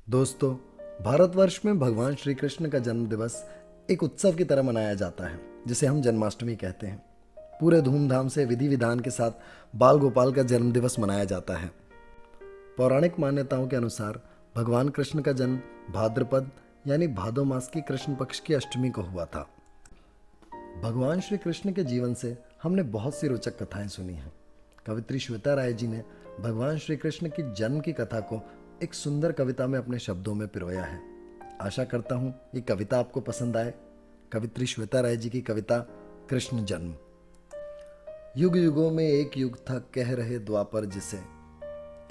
दोस्तों, भारतवर्ष में भगवान श्री कृष्ण का जन्म दिवस एक उत्सव की तरह मनाया जाता है, जिसे हम जन्माष्टमी कहते हैं। पूरे धूमधाम से विधि विधान के साथ बाल गोपाल का जन्म दिवस मनाया जाता है। पौराणिक मान्यताओं के अनुसार भगवान कृष्ण का जन्म भाद्रपद यानी भादो मास की कृष्ण पक्ष की अष्टमी को हुआ था। भगवान श्री कृष्ण के जीवन से हमने बहुत सी रोचक कथाएं सुनी हैं। कवित्री श्वेता राय जी ने भगवान श्री कृष्ण की जन्म की कथा को एक सुंदर कविता में अपने शब्दों में पिरोया है। आशा करता हूँ ये कविता आपको पसंद आए। कवित्री श्वेता राय जी की कविता कृष्ण जन्म। युग युगों में एक युग था, कह रहे द्वापर जिसे,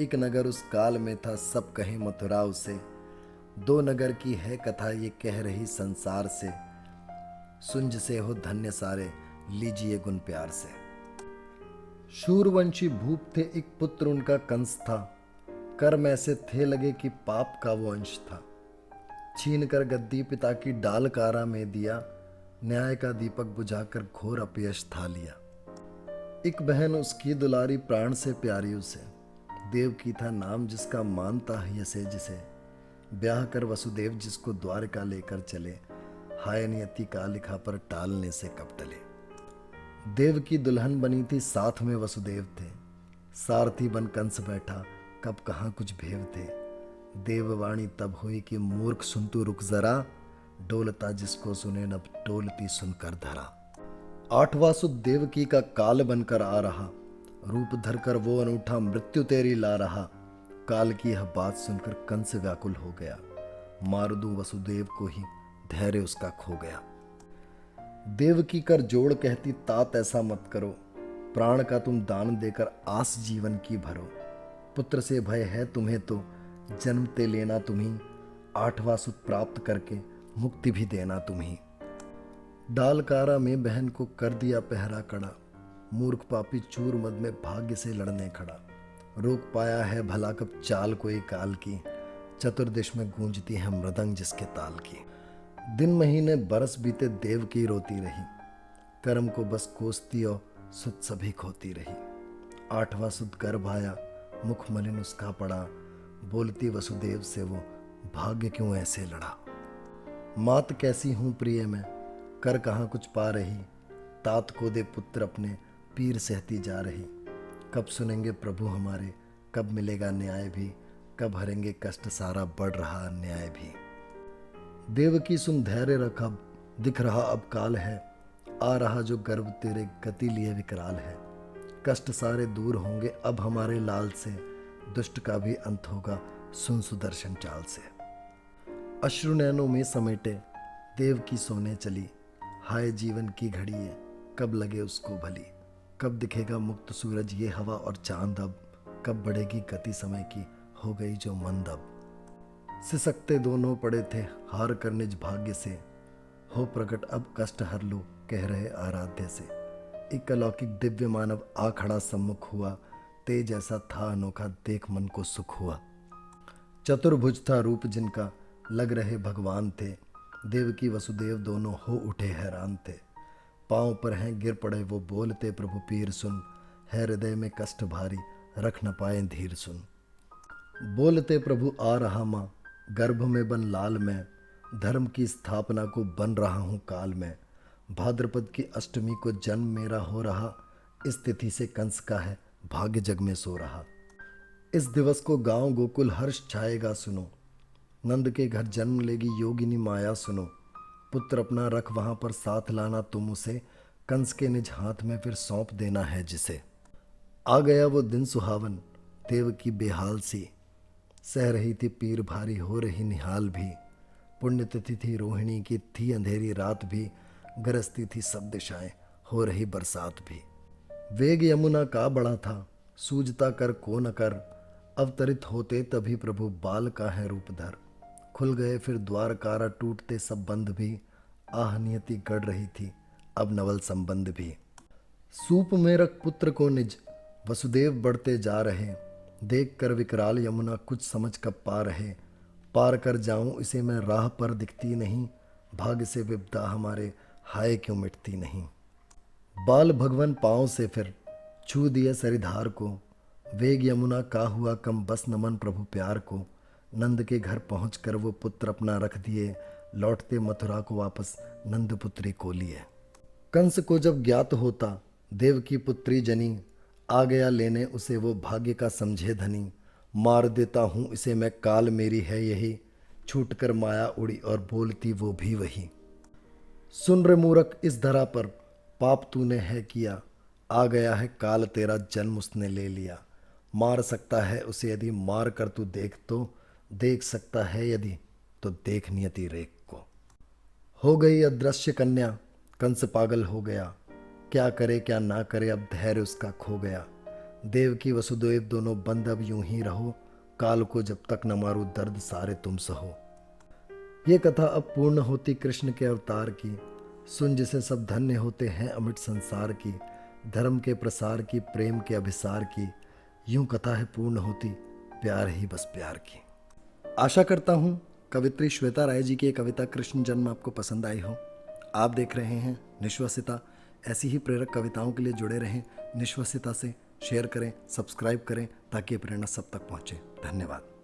एक नगर उस काल में था, सब कहे मथुरा उसे। दो नगर की है कथा, ये कह रही संसार से, सुंज से हो धन्य सारे, लीजिए गुण प्यार से। शूरवंशी भूप थे, एक पुत्र उनका कंस था, कर्म ऐसे थे लगे कि पाप का वो अंश था। छीन कर गद्दी पिता की डाल कारा में दिया, न्याय का दीपक बुझाकर घोर अपयश था लिया। एक बहन उसकी दुलारी, प्राण से प्यारी उसे, देव की था नाम जिसका मानता है यसे जिसे। ब्याह कर वसुदेव जिसको द्वारका लेकर चले, हाय नियति का लिखा पर टालने से कब टले। देव की दुल्हन बनी थी, साथ में वसुदेव थे, सारथी बन कंस बैठा, कब कहाँ कुछ भेव थे। देववाणी तब हुई कि मूर्ख सुन तू रुक जरा, डोलता जिसको सुने न डोलती सुनकर धरा। आठवां सुत देवकी का काल बनकर आ रहा, रूप धरकर वो अनूठा मृत्यु तेरी ला रहा। काल की यह बात सुनकर कंस व्याकुल हो गया, मार दूं वसुदेव को ही धैर्य उसका खो गया। देवकी कर जोड़ कहती, तात ऐसा मत करो, प्राण का तुम दान देकर आस जीवन की भरो। पुत्र से भय है तुम्हें तो जन्मते लेना तुम्ही, आठवां सुत प्राप्त करके मुक्ति भी देना तुम्ही। डालकारा में बहन को कर दिया पहरा कड़ा, मूर्ख पापी चूर मद में भाग्य से लड़ने खड़ा। रोक पाया है भला कब चाल कोई काल की, चतुर्दिश में गूंजती है मृदंग जिसके ताल की। दिन महीने बरस बीते, देव की रोती रही, कर्म को बस कोसती और सुत सभी खोती रही। आठवां सुत गर्भ आया, मुख मलिन उसका पड़ा, बोलती वसुदेव से वो, भाग्य क्यों ऐसे लड़ा। मात कैसी हूँ प्रिय मैं, कर कहाँ कुछ पा रही, तात को दे पुत्र अपने, पीर सहती जा रही। कब सुनेंगे प्रभु हमारे, कब मिलेगा न्याय भी, कब हरेंगे कष्ट सारा, बढ़ रहा अन्याय भी। देव की सुन धैर्य रख, अब दिख रहा अब काल है, आ रहा जो गर्भ तेरे गति लिए विकराल है। कष्ट सारे दूर होंगे अब हमारे लाल से, दुष्ट का भी अंत होगा सुन सुदर्शन चाल से। अश्रु नैनों में समेटे देव की सोने चली, हाय जीवन की घड़ी है कब लगे उसको भली। कब दिखेगा मुक्त सूरज ये हवा और चांद, अब कब बढ़ेगी गति समय की, हो गई जो मंद अब। सिसकते दोनों पड़े थे हार कर निज भाग्य से, हो प्रकट अब कष्ट हर लो कह रहे आराध्य से। एक अलौकिक दिव्य मानव आ खड़ा सम्मुख हुआ, तेज ऐसा था अनोखा देख मन को सुख हुआ। चतुर्भुज था रूप जिनका, लग रहे भगवान थे, देवकी वसुदेव दोनों हो उठे हैरान थे। पांव पर हैं गिर पड़े वो, बोलते प्रभु पीर सुन, है हृदय में कष्ट भारी, रख न पाए धीर सुन। बोलते प्रभु आ रहा माँ, गर्भ में बन लाल मैं, धर्म की स्थापना को बन रहा हूँ काल में। भाद्रपद की अष्टमी को जन्म मेरा हो रहा, इस तिथि से कंस का है भाग्य जग में सो रहा। इस दिवस को गांव गोकुल हर्ष छाएगा सुनो, नंद के घर जन्म लेगी योगिनी माया सुनो। पुत्र अपना रख वहां पर साथ लाना तुम उसे, कंस के निज हाथ में फिर सौंप देना है जिसे। आ गया वो दिन सुहावन, देव की बेहाल सी, सह रही थी पीर भारी, हो रही निहाल भी। पुण्यतिथि थी रोहिणी की, थी अंधेरी रात भी, गरजती थी सब दिशाएं, हो रही बरसात भी। वेग यमुना का बड़ा था, सूझता कर को न कर, अवतरित होते तभी प्रभु बाल का है रूप धर। खुल गए फिर द्वार कारा, टूटते सब बंध भी, आह नियति गढ़ रही थी अब नवल संबंध भी। सूप में रख पुत्र को निज, वसुदेव बढ़ते जा रहे, देख कर विकराल यमुना कुछ समझ कब पा रहे। पार कर जाऊं इसे मैं राह पर दिखती नहीं, भाग्य से विपदा हमारे हाय क्यों मिटती नहीं। बाल भगवन पांव से फिर छू दिए सरिधार को, वेग यमुना का हुआ कम, बस नमन प्रभु प्यार को। नंद के घर पहुंचकर वो पुत्र अपना रख दिए, लौटते मथुरा को वापस नंद पुत्री को लिए। कंस को जब ज्ञात होता देव की पुत्री जनी, आ गया लेने उसे वो भाग्य का समझे धनी। मार देता हूँ इसे मैं, काल मेरी है यही, छूट कर माया उड़ी और बोलती वो भी वही। सुन रे मूर्ख इस धरा पर, पाप तूने है किया, आ गया है काल तेरा जन्म उसने ले लिया। मार सकता है उसे यदि मार कर तू देख तो, देख सकता है यदि तो देख नियति रेख को। हो गई अदृश्य कन्या, कंस पागल हो गया, क्या करे क्या ना करे अब धैर्य उसका खो गया। देव की वसुदेव दोनों बंद अब यूं ही रहो, काल को जब तक न मारू दर्द सारे तुम सहो। ये कथा अब पूर्ण होती कृष्ण के अवतार की, सुन जिसे सब धन्य होते हैं अमिट संसार की। धर्म के प्रसार की, प्रेम के अभिसार की, यूं कथा है पूर्ण होती प्यार ही बस प्यार की। आशा करता हूँ कवित्री श्वेता राय जी की ये कविता कृष्ण जन्म आपको पसंद आई हो। आप देख रहे हैं निश्वसिता। ऐसी ही प्रेरक कविताओं के लिए जुड़े रहें निश्वसिता से। शेयर करें, सब्सक्राइब करें ताकि ये प्रेरणा सब तक पहुँचे। धन्यवाद।